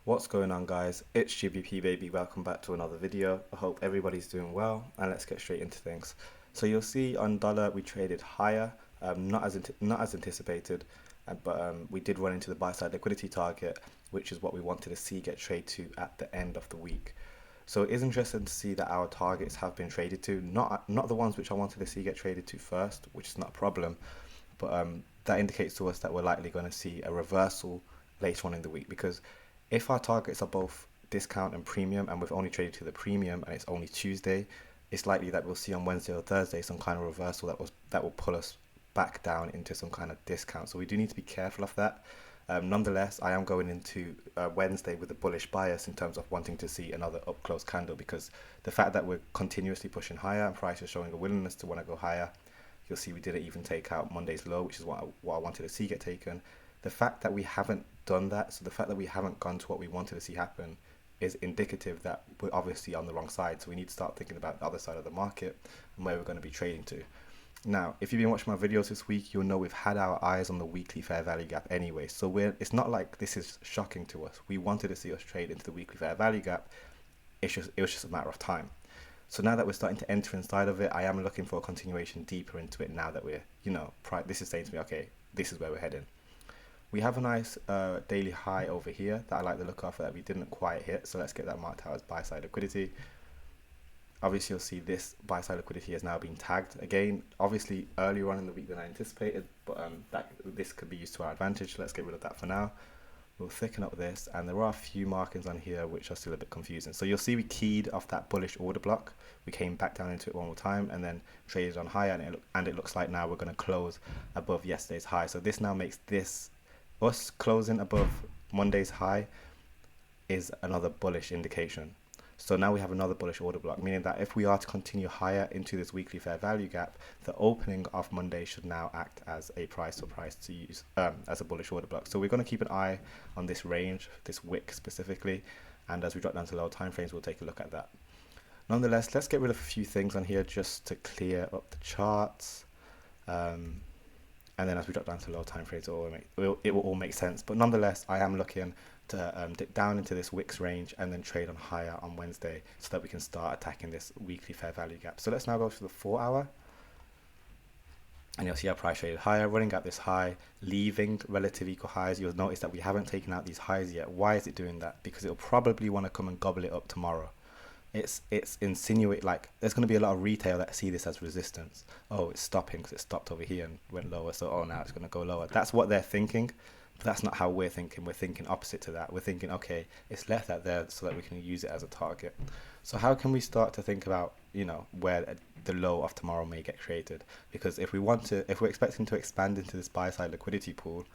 What's going on, guys? It's GBP baby. Welcome back to another video. I hope everybody's doing well, and let's get straight into things. So you'll see on dollar we traded higher, not as anticipated, but we did run into the buy side liquidity target, which is what we wanted to see get traded to at the end of the week. So it is interesting to see that our targets have been traded to, not the ones which I wanted to see get traded to first, which is not a problem, but that indicates to us that we're likely going to see a reversal later on in the week, because if our targets are both discount and premium and we've only traded to the premium and it's only Tuesday, it's likely that we'll see on Wednesday or Thursday some kind of reversal that will pull us back down into some kind of discount. So we do need to be careful of that. Nonetheless, I am going into Wednesday with a bullish bias in terms of wanting to see another up close candle, because the fact that we're continuously pushing higher and price is showing a willingness to want to go higher. You'll see we didn't even take out Monday's low, which is what I wanted to see get taken. The fact that we haven't done that, so the fact that we haven't gone to what we wanted to see happen, is indicative that we're obviously on the wrong side. So we need to start thinking about the other side of the market and where we're going to be trading to. Now, if you've been watching my videos this week, you'll know we've had our eyes on the weekly fair value gap anyway. So it's not like this is shocking to us. We wanted to see us trade into the weekly fair value gap. It was just a matter of time. So now that we're starting to enter inside of it, I am looking for a continuation deeper into it now that we're, this is saying to me, okay, this is where we're heading. We have a nice daily high over here that I like the look of that we didn't quite hit. So let's get that marked out as buy side liquidity. Obviously, you'll see this buy side liquidity has now been tagged again. Obviously, earlier on in the week than I anticipated, but this could be used to our advantage. Let's get rid of that for now. We'll thicken up this, and there are a few markings on here which are still a bit confusing. So you'll see we keyed off that bullish order block. We came back down into it one more time and then traded on higher, and it looks like now we're going to close above yesterday's high. So this now makes this, us closing above Monday's high, is another bullish indication. So now we have another bullish order block, meaning that if we are to continue higher into this weekly fair value gap, the opening of Monday should now act as a price to use as a bullish order block. So we're going to keep an eye on this range, this wick specifically, and as we drop down to lower time frames, we'll take a look at that. Nonetheless, let's get rid of a few things on here just to clear up the charts. And then as we drop down to lower time frames, it will all make sense. But nonetheless, I am looking to dip down into this wicks range and then trade on higher on Wednesday so that we can start attacking this weekly fair value gap. So let's now go to the 4 hour, and you'll see our price traded higher, running at this high, leaving relative equal highs. You'll notice that we haven't taken out these highs yet. Why is it doing that? Because it'll probably want to come and gobble it up tomorrow. It's insinuate, like there's going to be a lot of retail that see this as resistance. Oh, it's stopping because it stopped over here and went lower, so oh, now it's going to go lower. That's what they're thinking, but that's not how we're thinking. We're thinking opposite to that. We're thinking, okay, it's left that there so that we can use it as a target. So how can we start to think about, where the low of tomorrow may get created? Because if we're expecting to expand into this buy side liquidity pool,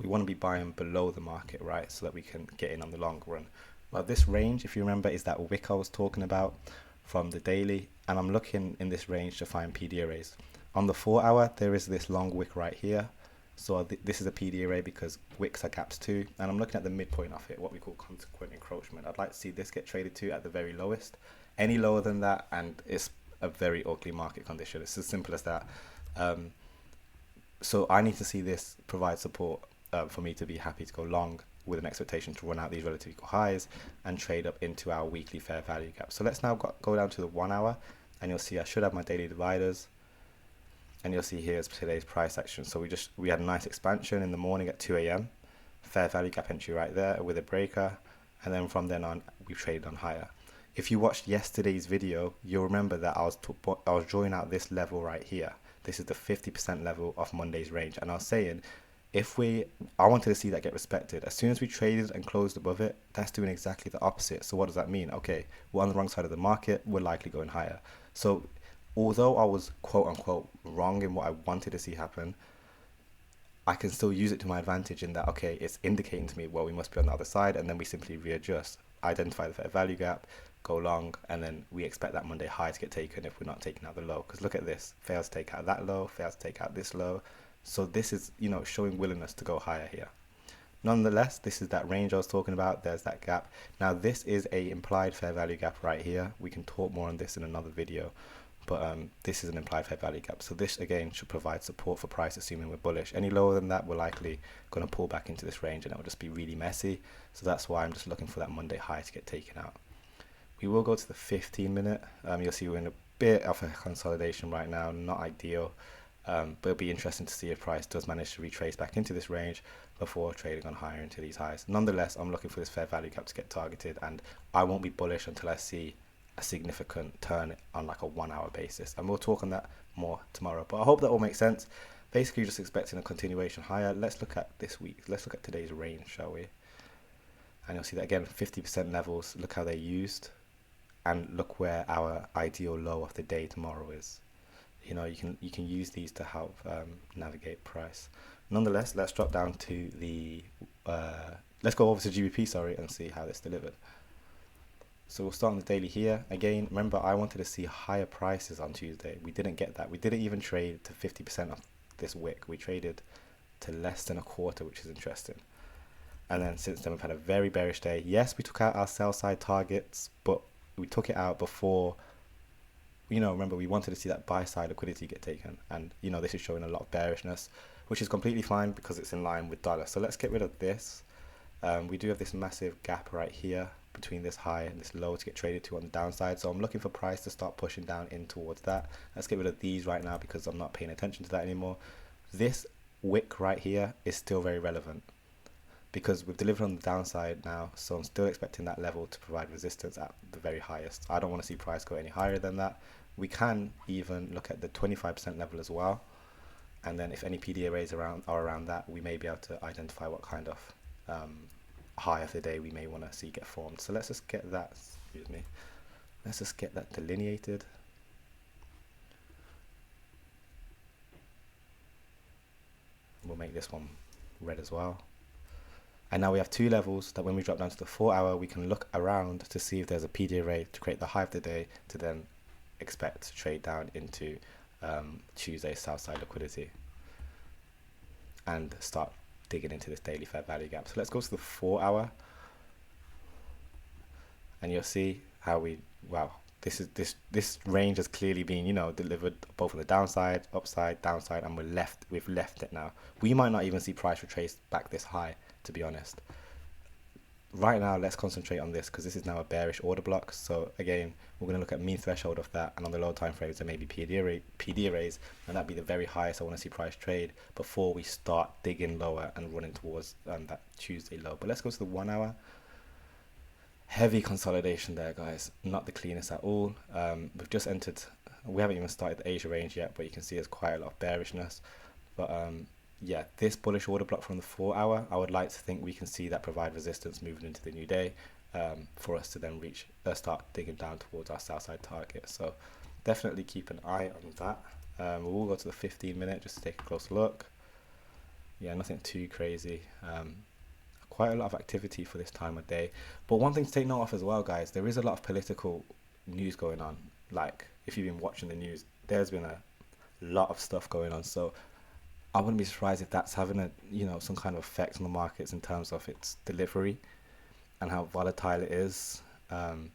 we want to be buying below the market, right? So that we can get in on the long run. Well, this range, if you remember, is that wick I was talking about from the daily, and I'm looking in this range to find PD arrays. On the 4 hour, there is this long wick right here. So this is a PD array because wicks are gaps too, and I'm looking at the midpoint of it, what we call consequent encroachment. I'd like to see this get traded to at the very lowest. Any lower than that, and it's a very ugly market condition. It's as simple as that. So I need to see this provide support for me to be happy to go long, with an expectation to run out these relative equal highs and trade up into our weekly fair value gap. So let's now go down to the 1 hour, and you'll see I should have my daily dividers, and you'll see here's today's price action. So we had a nice expansion in the morning at 2 a.m. fair value gap entry right there with a breaker, and then from then on we traded on higher. If you watched yesterday's video, you'll remember that I was drawing out this level right here. This is the 50% level of Monday's range, and I was saying, I wanted to see that get respected. As soon as we traded and closed above it, that's doing exactly the opposite. So what does that mean? Okay, we're on the wrong side of the market, we're likely going higher. So although I was quote unquote wrong in what I wanted to see happen, I can still use it to my advantage in that, okay, it's indicating to me, well, we must be on the other side, and then we simply readjust, identify the fair value gap, go long, and then we expect that Monday high to get taken if we're not taking out the low. Because look at this, fails to take out that low, fails to take out this low. So this is, showing willingness to go higher here. Nonetheless, this is that range I was talking about. There's that gap. Now this is a implied fair value gap right here. We can talk more on this in another video, but this is an implied fair value gap. So this again should provide support for price, assuming we're bullish. Any lower than that, we're likely going to pull back into this range, and it will just be really messy. So that's why I'm just looking for that Monday high to get taken out. We will go to the 15-minute. You'll see we're in a bit of a consolidation right now, not ideal, but it'll be interesting to see if price does manage to retrace back into this range before trading on higher into these highs. Nonetheless, I'm looking for this fair value gap to get targeted, and I won't be bullish until I see a significant turn on like a 1 hour basis, and we'll talk on that more tomorrow. But I hope that all makes sense. Basically just expecting a continuation higher. Let's look at this week. Let's look at today's range, shall we? And you'll see that again, 50% levels. Look how they're used, and look where our ideal low of the day tomorrow is. You know, you can use these to help navigate price. Nonetheless, let's drop down to the let's go over to GBP, sorry, and see how this delivered. So we'll start on the daily here. Again, remember I wanted to see higher prices on Tuesday. We didn't get that. We didn't even trade to 50% of this wick. We traded to less than a quarter, which is interesting. And then since then we've had a very bearish day. Yes, we took out our sell side targets, but we took it out before, you know, remember we wanted to see that buy side liquidity get taken. And, you know, this is showing a lot of bearishness, which is completely fine because it's in line with dollar. So let's get rid of this. We do have this massive gap right here between this high and this low to get traded to on the downside. So I'm looking for price to start pushing down in towards that. Let's get rid of these right now because I'm not paying attention to that anymore. This wick right here is still very relevant because we've delivered on the downside now. So I'm still expecting that level to provide resistance at the very highest. I don't want to see price go any higher than that. We can even look at the 25% level as well. And then if any PD arrays are around that, we may be able to identify what kind of high of the day we may want to see get formed. So let's just get that, excuse me, let's just get that delineated. We'll make this one red as well. And now we have two levels that when we drop down to the 4 hour, we can look around to see if there's a PD array to create the high of the day to then expect to trade down into Tuesday south side liquidity and start digging into this daily fair value gap. So let's go to the 4 hour, and you'll see how we, wow, this range has clearly been, you know, delivered both on the downside, upside, downside, and we've left it now. We might not even see price retrace back this high, to be honest. Right now, let's concentrate on this because this is now a bearish order block. So again, we're going to look at mean threshold of that, and on the low time frames there may be PD arrays, and that'd be the very highest I want to see price trade before we start digging lower and running towards that Tuesday low. But let's go to the 1 hour. Heavy consolidation there, guys. Not the cleanest at all. We've just entered, we haven't even started the Asia range yet, but you can see there's quite a lot of bearishness. But yeah, this bullish order block from the 4 hour, I would like to think we can see that provide resistance moving into the new day for us to then reach, start digging down towards our south side target. So definitely keep an eye on that. We'll go to the 15-minute just to take a close look. Yeah, nothing too crazy. Quite a lot of activity for this time of day. But one thing to take note of as well, guys, there is a lot of political news going on. Like, if you've been watching the news, there's been a lot of stuff going on. So I wouldn't be surprised if that's having a, you know, some kind of effect on the markets in terms of its delivery and how volatile it is. But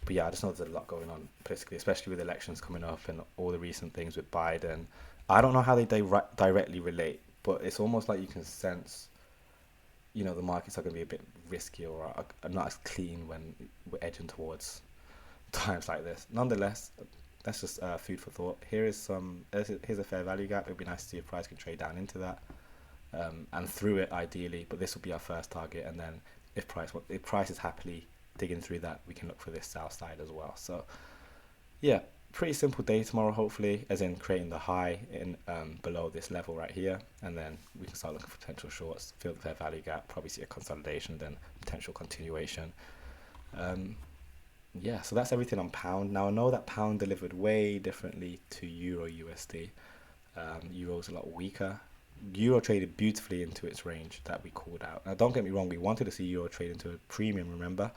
yeah, I just know there's a lot going on politically, especially with elections coming up and all the recent things with Biden. I don't know how they directly relate, but it's almost like you can sense, you know, the markets are going to be a bit risky or are not as clean when we're edging towards times like this. Nonetheless, that's just food for thought. Here's a fair value gap. It'd be nice to see if price can trade down into that and through it ideally, but this will be our first target. And then if price is happily digging through that, we can look for this south side as well. So yeah, pretty simple day tomorrow, hopefully, as in creating the high in below this level right here, and then we can start looking for potential shorts, fill the fair value gap, probably see a consolidation, then potential continuation. Yeah, so that's everything on pound. Now I know that pound delivered way differently to euro USD. Euro's a lot weaker. Euro traded beautifully into its range that we called out. Now don't get me wrong, we wanted to see euro trade into a premium, remember?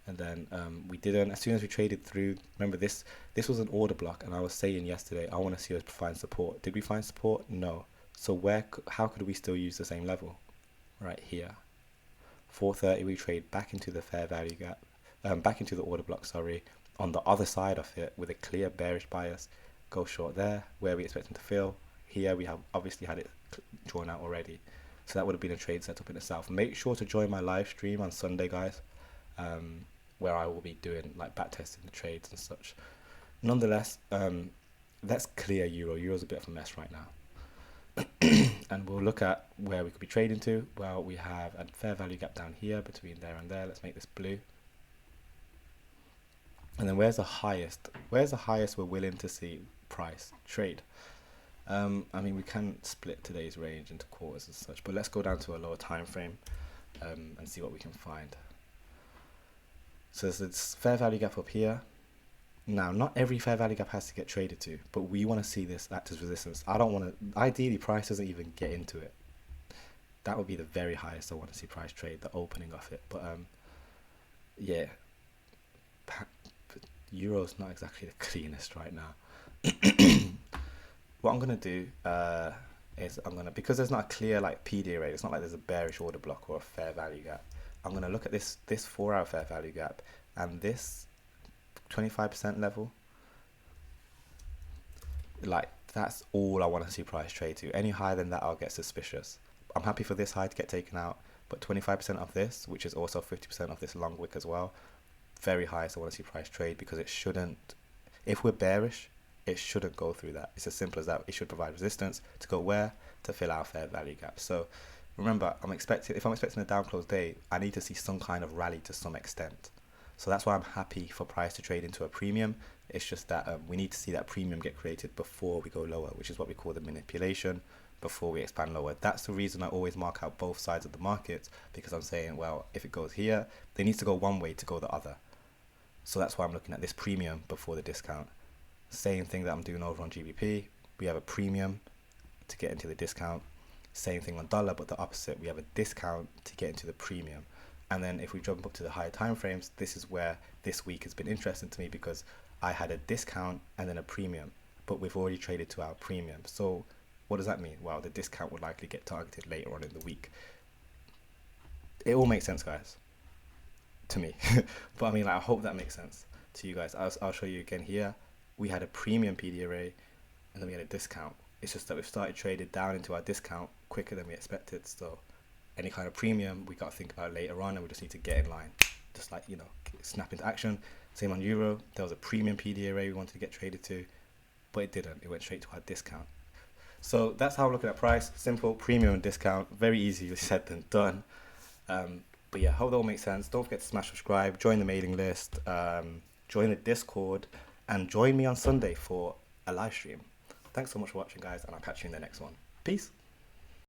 And then we didn't. As soon as we traded through, remember this was an order block, and I was saying yesterday I want to see us find support. Did we find support? No. So how could we still use the same level? Right here, 430, we trade back into the fair value gap, back into the order block, sorry, on the other side of it with a clear bearish bias, go short there where we expect them to fill. Here we have obviously had it drawn out already, so that would have been a trade setup in itself. Make sure to join my live stream on Sunday, guys, where I will be doing like back testing the trades and such. Nonetheless, let's clear euro. Euro's a bit of a mess right now. And we'll look at where we could be trading to. Well, we have a fair value gap down here between there and there. Let's make this blue. And then where's the highest? Where's the highest we're willing to see price trade? I mean, we can split today's range into quarters and such, but let's go down to a lower time frame and see what we can find. So there's this fair value gap up here. Now, not every fair value gap has to get traded to, but we want to see this act as resistance. I don't want to, ideally price doesn't even get into it. That would be the very highest I want to see price trade, the opening of it. But yeah, Euro's not exactly the cleanest right now. What I'm going to do is because there's not a clear like PDA rate, it's not like there's a bearish order block or a fair value gap. I'm going to look at this 4-hour fair value gap and this 25% level. Like, that's all I want to see price trade to. Any higher than that, I'll get suspicious. I'm happy for this high to get taken out, but 25% of this, which is also 50% of this long wick as well, very high, so I want to see price trade, because it shouldn't, if we're bearish, it shouldn't go through that. It's as simple as that. It should provide resistance to go where? To fill our fair value gap. So remember, if I'm expecting a down close day, I need to see some kind of rally to some extent. So that's why I'm happy for price to trade into a premium. It's just that we need to see that premium get created before we go lower, which is what we call the manipulation, before we expand lower. That's the reason I always mark out both sides of the market, because I'm saying, well, if it goes here, it needs to go one way to go the other. So that's why I'm looking at this premium before the discount. Same thing that I'm doing over on GBP. We have a premium to get into the discount. Same thing on dollar, but the opposite. We have a discount to get into the premium. And then if we jump up to the higher time frames, this is where this week has been interesting to me, because I had a discount and then a premium, but we've already traded to our premium. So what does that mean? Well, the discount would likely get targeted later on in the week. It all makes sense, guys, to me. But I mean, like, I hope that makes sense to you guys. I'll show you again here. We had a premium PD array and then we had a discount. It's just that we've started traded down into our discount quicker than we expected. So any kind of premium we got to think about later on, and we just need to get in line, just like, you know, snap into action. Same on euro. There was a premium PD array we wanted to get traded to, but it didn't. It went straight to our discount. So that's how I'm looking at price. Simple, premium and discount. Very easy said than done. But yeah, hope that all makes sense. Don't forget to smash subscribe, join the mailing list, join the Discord, and join me on Sunday for a live stream. Thanks so much for watching, guys, and I'll catch you in the next one. Peace.